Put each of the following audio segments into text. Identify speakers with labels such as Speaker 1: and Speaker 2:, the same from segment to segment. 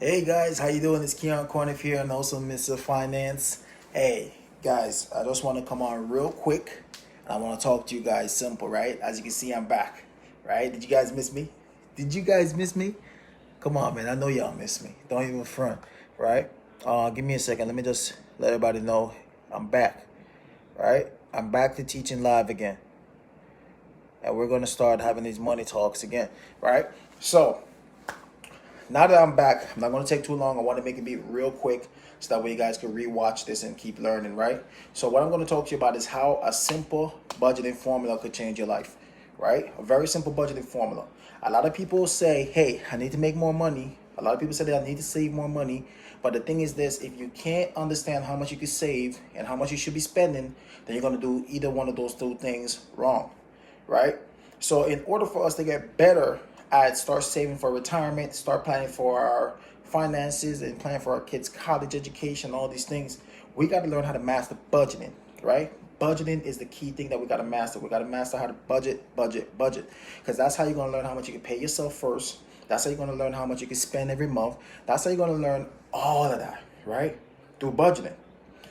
Speaker 1: Hey guys, how you doing? It's Keon Corniff here and also Mr. Finance. Hey guys, I just want to come on real quick. I want to talk to you guys simple, right? As you can see, I'm back, right? Did you guys miss me? Did you guys miss me? Come on, man. I know y'all miss me. Don't even front, right? Give me a second. Let me just let everybody know I'm back, right? I'm back to teaching live again. And we're going to start having these money talks again, right? So, now that I'm back, I'm not going to take too long. I want to make it be real quick so that way you guys can rewatch this and keep learning, right? So what I'm going to talk to you about is how a simple budgeting formula could change your life, right? A very simple budgeting formula. A lot of people say, hey, I need to make more money. A lot of people say that I need to save more money. But the thing is this, if you can't understand how much you can save and how much you should be spending, then you're going to do either one of those two things wrong, right? So in order for us to get better at start saving for retirement, start planning for our finances and planning for our kids' college education, all these things, we got to learn how to master budgeting, right? Budgeting is the key thing that we got to master. We got to master how to budget. Because that's how you're going to learn how much you can pay yourself first. That's how you're going to learn how much you can spend every month. That's how you're going to learn all of that, right? Through budgeting.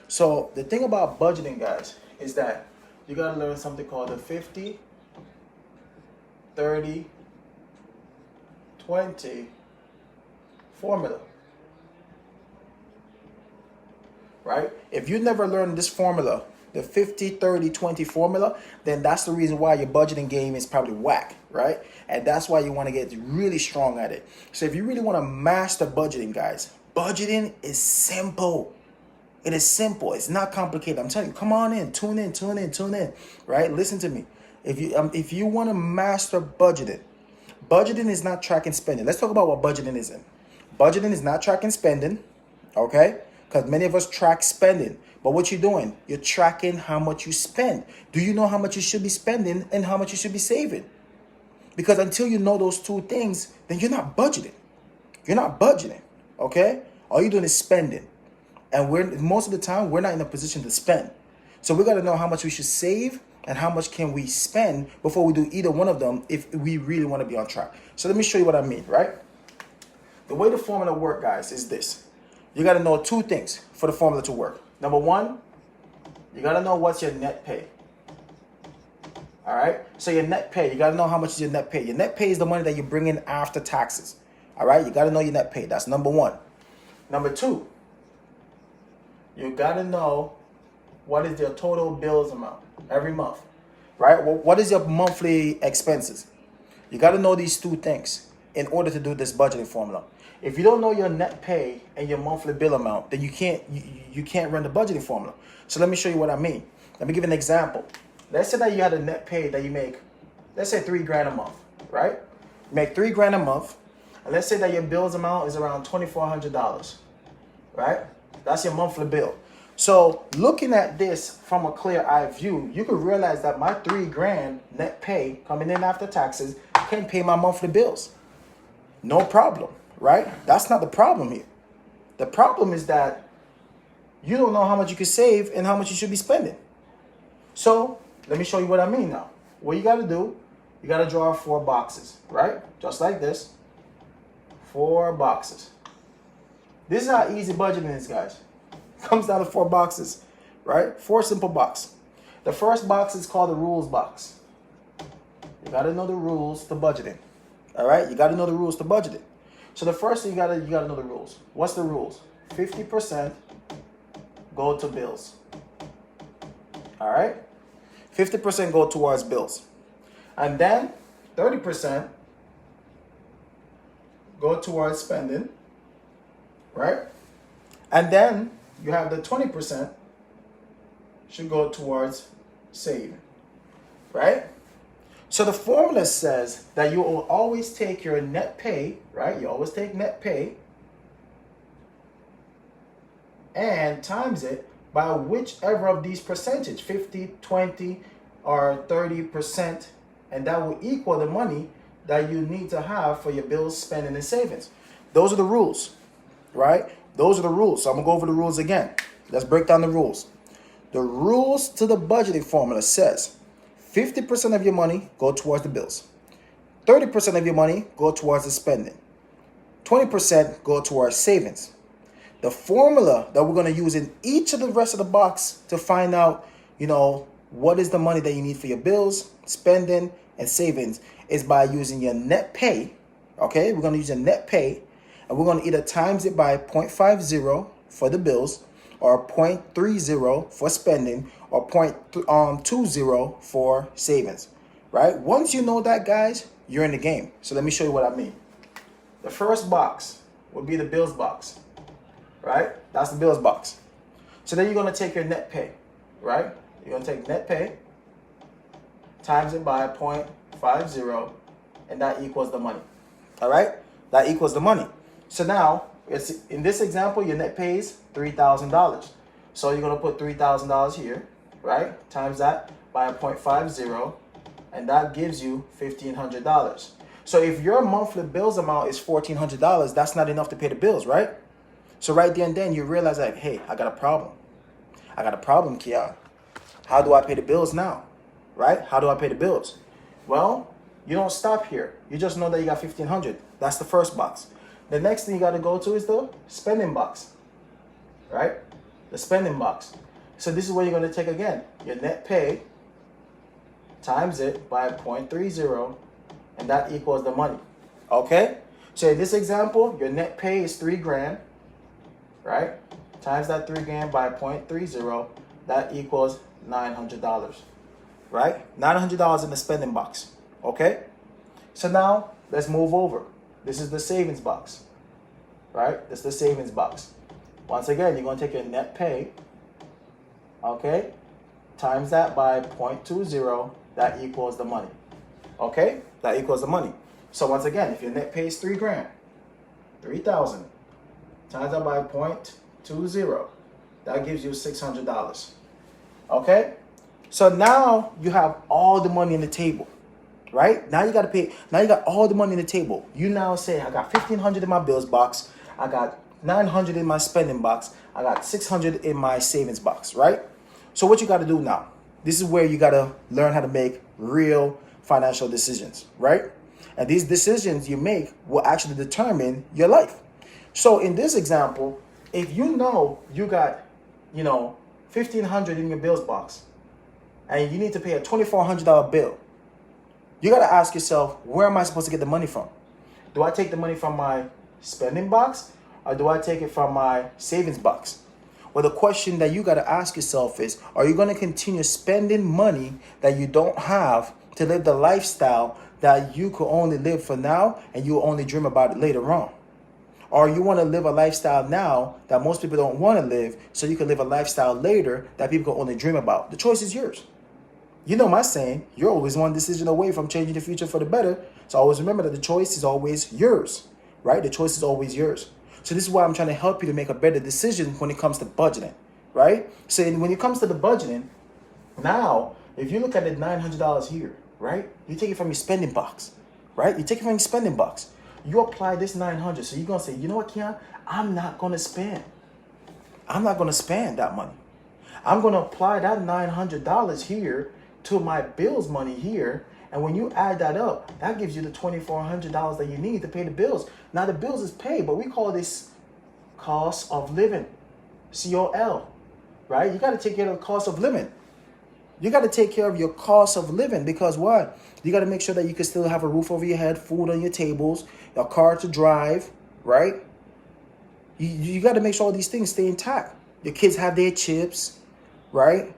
Speaker 1: So the thing about budgeting, guys, is that you got to learn something called the 50, 30, 20 formula, right? If you never learned this formula, the 50, 30, 20 formula, then that's the reason why your budgeting game is probably whack, right? And that's why you want to get really strong at it. So if you really want to master budgeting, guys, budgeting is simple. It is simple. It's not complicated. I'm telling you, come on in, tune in, right? Listen to me. If you want to master budgeting, budgeting is not tracking spending. Let's talk about what budgeting isn't. Budgeting is not tracking spending, okay? Because many of us track spending. But what you're doing, you're tracking how much you spend. Do you know how much you should be spending and how much you should be saving? Because until you know those two things, then you're not budgeting. You're not budgeting, okay? All you're doing is spending. And most of the time, we're not in a position to spend. So we got to know how much we should save and how much can we spend before we do either one of them if we really want to be on track. So let me show you what I mean, right? The way the formula works, guys, is this. You got to know two things for the formula to work. Number one, you got to know what's your net pay. All right? So your net pay, you got to know how much is your net pay. Your net pay is the money that you bring in after taxes. All right? You got to know your net pay. That's number one. Number two, you got to know what is your total bills amount every month, right? Well, what is your monthly expenses? You got to know these two things in order to do this budgeting formula. If you don't know your net pay and your monthly bill amount, then you can't run the budgeting formula. So let me show you what I mean. Let me give you an example. Let's say that you had a net pay that you make, let's say $3,000 a month, right? You make $3,000 a month, and let's say that your bills amount is around $2,400, right? That's your monthly bill. So looking at this from a clear eye view, you could realize that my $3,000 net pay coming in after taxes can pay my monthly bills. No problem, right? That's not the problem here. The problem is that you don't know how much you can save and how much you should be spending. So let me show you what I mean now. What you got to do, you got to draw 4 boxes, right? Just like this. 4 boxes. This is how easy budgeting is, guys. It comes down to 4 boxes, right? 4 simple boxes. The first box is called the rules box. You got to know the rules to budgeting. All right? You got to know the rules to budgeting. So the first thing you got to know the rules. What's the rules? 50% go to bills. All right? 50% go towards bills. And then 30% go towards spending, right? And then you have the 20% should go towards saving, right? So the formula says that you will always take your net pay, right? You always take net pay and times it by whichever of these percentage, 50, 20, or 30%, and that will equal the money that you need to have for your bills, spending, and savings. Those are the rules, right? Those are the rules. So I'm going to go over the rules again. Let's break down the rules. The rules to the budgeting formula says 50% of your money go towards the bills. 30% of your money go towards the spending. 20% go towards savings. The formula that we're going to use in each of the rest of the box to find out, what is the money that you need for your bills, spending, and savings is by using your net pay. Okay, we're going to use your net pay, and we're going to either times it by 0.50 for the bills, or 0.30 for spending, or 0.20 for savings. Right? Once you know that, guys, you're in the game. So let me show you what I mean. The first box would be the bills box. Right? That's the bills box. So then you're going to take your net pay. Right? You're going to take net pay, times it by 0.50, and that equals the money. All right? That equals the money. So now, in this example, your net pay is $3,000. So you're going to put $3,000 here, right? Times that by 0.50, and that gives you $1,500. So if your monthly bills amount is $1,400, that's not enough to pay the bills, right? So right there and then you realize like, hey, I got a problem. I got a problem, Kia. How do I pay the bills now? Right? How do I pay the bills? Well, you don't stop here. You just know that you got $1,500. That's the first box. The next thing you got to go to is the spending box. Right? The spending box. So this is where you're going to take again your net pay times it by 0.30, and that equals the money. Okay? So in this example, your net pay is $3,000, right? Times that $3,000 by 0.30, that equals $900, right? $900 in the spending box. Okay? So now let's move over. This is the savings box, right? This is the savings box. Once again, you're going to take your net pay, okay, times that by 0.20, that equals the money. Okay? That equals the money. So once again, if your net pay is $3,000, 3,000 times that by 0.20, that gives you $600. Okay? So now you have all the money on the table. Right? Now you got to pay. Now you got all the money on the table. You now say, I got $1,500 in my bills box. I got $900 in my spending box. I got $600 in my savings box. Right? So what you got to do now? This is where you got to learn how to make real financial decisions. Right? And these decisions you make will actually determine your life. So in this example, if you know you got, $1,500 in your bills box, and you need to pay a $2,400 bill, you got to ask yourself, where am I supposed to get the money from? Do I take the money from my spending box, or do I take it from my savings box? Well, the question that you got to ask yourself is, are you going to continue spending money that you don't have to live the lifestyle that you could only live for now and you will only dream about it later on? Or you want to live a lifestyle now that most people don't want to live, so you can live a lifestyle later that people can only dream about? The choice is yours. You know my saying, you're always one decision away from changing the future for the better. So always remember that the choice is always yours, right? The choice is always yours. So this is why I'm trying to help you to make a better decision when it comes to budgeting, right? So when it comes to the budgeting, now, if you look at the $900 here, right? You take it from your spending box, right? You take it from your spending box. You apply this $900. So you're going to say, you know what, Keon? I'm not going to spend. I'm not going to spend that money. I'm going to apply that $900 here to my bills money here, and when you add that up, that gives you the $2,400 that you need to pay the bills. Now the bills is paid, but we call this cost of living, COL, right? You got to take care of the cost of living. You got to take care of your cost of living, because what? You got to make sure that you can still have a roof over your head, food on your tables, a car to drive, right? You got to make sure all these things stay intact. Your kids have their chips, right?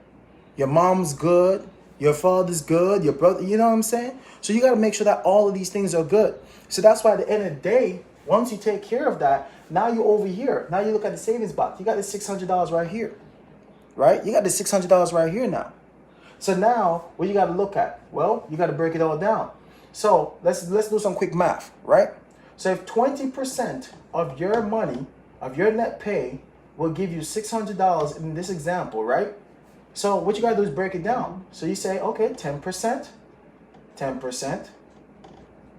Speaker 1: Your mom's good. Your father's good, your brother, you know what I'm saying? So you got to make sure that all of these things are good. So that's why at the end of the day, once you take care of that, now you're over here. Now you look at the savings box. You got the $600 right here, right? You got the $600 right here now. So now what you got to look at? Well, you got to break it all down. So let's do some quick math, right? So if 20% of your money, of your net pay, will give you $600 in this example, right? So what you got to do is break it down. So you say, okay, 10%,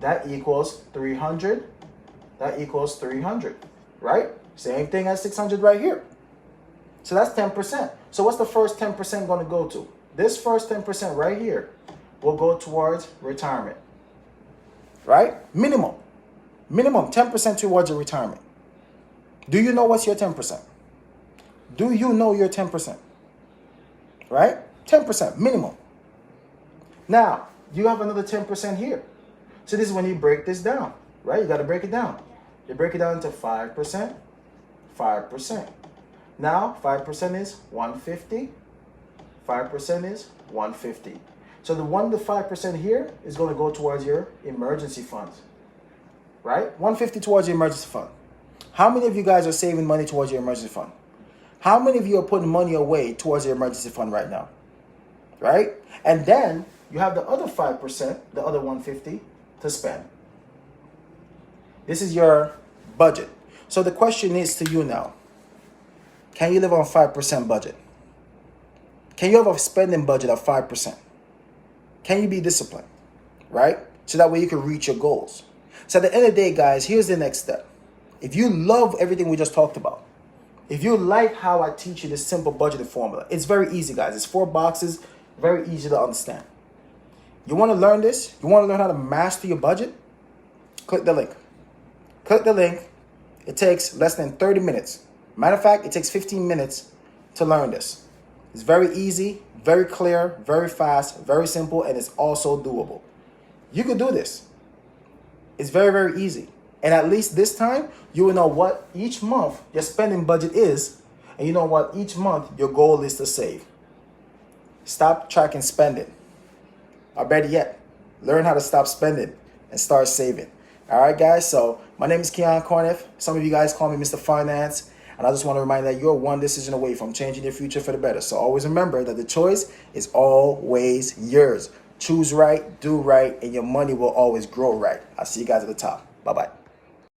Speaker 1: that equals 300. That equals 300, right? Same thing as 600 right here. So that's 10%. So what's the first 10% going to go to? This first 10% right here will go towards retirement, right? Minimum. Minimum 10% towards your retirement. Do you know what's your 10%? Do you know your 10%? Right? 10% minimum. Now, you have another 10% here. So this is when you break this down, right? You got to break it down. You break it down to 5%, 5%. Now, 5% is 150. 5% is 150. So the 1 to 5% here is going to go towards your emergency funds, right? 150 towards your emergency fund. How many of you guys are saving money towards your emergency fund? How many of you are putting money away towards your emergency fund right now, right? And then you have the other 5%, the other 150 to spend. This is your budget. So the question is to you now, can you live on 5% budget? Can you have a spending budget of 5%? Can you be disciplined, right? So that way you can reach your goals. So at the end of the day, guys, here's the next step. If you love everything we just talked about, if you like how I teach you this simple budgeting formula, it's very easy, guys. It's 4 boxes, very easy to understand. You want to learn this? You want to learn how to master your budget? Click the link. Click the link. It takes less than 30 minutes. Matter of fact, it takes 15 minutes to learn this. It's very easy, very clear, very fast, very simple, and it's also doable. You can do this. It's very, very easy. And at least this time, you will know what each month your spending budget is, and you know what each month your goal is to save. Stop tracking spending. Or better yet, learn how to stop spending and start saving. All right, guys, so my name is Keon Corniff. Some of you guys call me Mr. Finance. And I just want to remind you that you're one decision away from changing your future for the better. So always remember that the choice is always yours. Choose right, do right, and your money will always grow right. I'll see you guys at the top. Bye-bye.